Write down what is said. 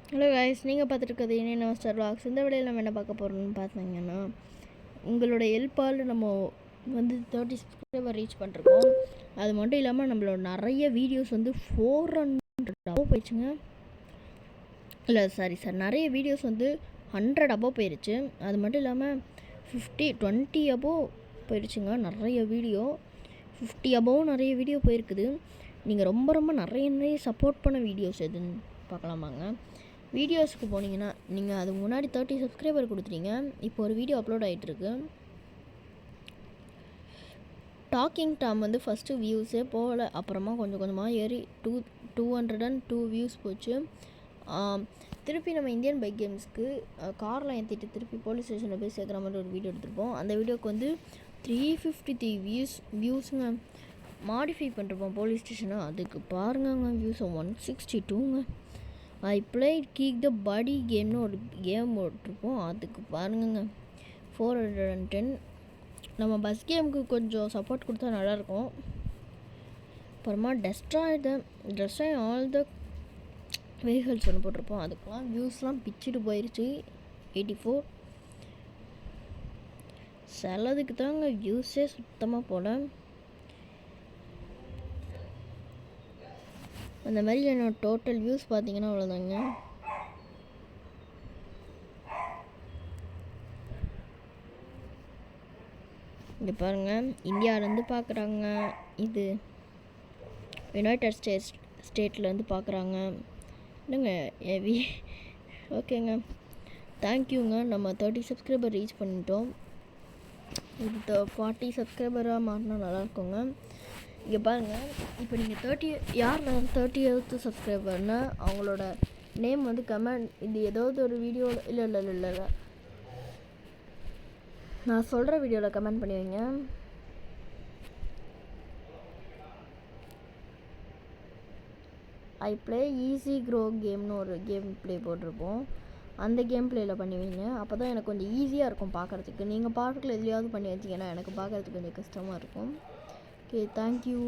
Hello guys, நீங்கள் பார்த்துட்டு இருக்கிறது என்ன ஸ்டார் விளாக்ஸ். இந்த விடையில் நம்ம என்ன பார்க்க போகிறோம்னு பார்த்தீங்கன்னா, உங்களோட ஹெல்ப்பால் நம்ம வந்து 30 சப்ஸ்கிரைபர் ரீச் பண்ணிருக்கோம். அது மட்டும் இல்லாமல் நம்மளோட நிறைய வீடியோஸ் வந்து 400 அபோவ் போயிடுச்சுங்க. இல்லை சாரி சார், நிறைய வீடியோஸ் வந்து 100 அபோவ் போயிடுச்சு. அது மட்டும் இல்லாமல் 20 அபோவ் போயிடுச்சுங்க. நிறைய வீடியோ 50 அபோவ் நிறைய வீடியோ போயிருக்குது. நீங்கள் ரொம்ப நிறைய சப்போர்ட் பண்ண வீடியோஸ் எதுன்னு பார்க்கலாமாங்க. வீடியோஸுக்கு போனீங்கன்னா நீங்கள் அதுக்கு முன்னாடி 30 சப்ஸ்கிரைபர் கொடுத்துட்டீங்க. இப்போ ஒரு வீடியோ அப்லோட் ஆகிட்டுருக்கு. டாக்கிங் டாம் வந்து ஃபஸ்ட்டு வியூஸே போகலை, அப்புறமா கொஞ்சம் கொஞ்சமாக ஏறி 202 வியூஸ் போச்சு. திருப்பி நம்ம இந்தியன் பைக் கேம்ஸ்க்கு காரில் ஏற்றிட்டு திருப்பி போலீஸ் ஸ்டேஷனில் போய் சேர்க்குற மாதிரி ஒரு வீடியோ எடுத்துருப்போம். அந்த வீடியோக்கு வந்து 353 வியூஸுங்க. மாடிஃபை பண்ணிருப்போம் போலீஸ் ஸ்டேஷனை, அதுக்கு பாருங்கங்க வியூஸை 162ங்க. ஐ பிளே கீக் த பாடி கேம்னு ஒரு கேம் போட்டிருப்போம், அதுக்கு பாருங்கங்க 410. நம்ம பஸ் கேமுக்கு கொஞ்சம் சப்போர்ட் கொடுத்தா நல்லாயிருக்கும். அப்புறமா டெஸ்ட்ராய் ஆல் த வெஹிக்கல்ஸ் ஒன்று போட்டிருப்போம், அதுக்கெலாம் வியூஸ்லாம் பிச்சுட்டு போயிடுச்சு 84. சிலதுக்கு தாங்க வியூஸே சுத்தமாக போல. அந்த மாதிரி என்னோட டோட்டல் வியூஸ் பார்த்தீங்கன்னா அவ்வளோதாங்க. இங்கே பாருங்கள், இந்தியாவிலேருந்து பார்க்குறாங்க, இது யுனைடெட் ஸ்டேட்லேருந்து பார்க்குறாங்க. என்னங்க ஏவி ஓகேங்க, தேங்க்யூங்க. நம்ம 30 சப்ஸ்கிரைபர் ரீச் பண்ணிட்டோம். இது 40 சப்ஸ்கிரைபராக மாறினா நல்லாயிருக்குங்க. இங்கே பாருங்கள், இப்போ நீங்கள் 30th சப்ஸ்கிரைபர்னா அவங்களோட நேம் வந்து கமெண்ட், இது ஏதாவது ஒரு வீடியோவில் இல்லை நான் சொல்கிற வீடியோவில் கமெண்ட் பண்ணி வைங்க. ஐ ப்ளே ஈஸி க்ரோ கேம்னு ஒரு கேம் ப்ளே போட்டிருப்போம், அந்த கேம் ப்ளேயில் பண்ணி வைங்க. அப்போ தான் எனக்கு கொஞ்சம் ஈஸியாக இருக்கும் பார்க்குறதுக்கு. நீங்கள் பாட்டுக்குள்ள எதுலையாவது பண்ணி வச்சிங்கன்னா எனக்கு பார்க்குறதுக்கு கொஞ்சம் கஷ்டமாக இருக்கும். Okay, thank you.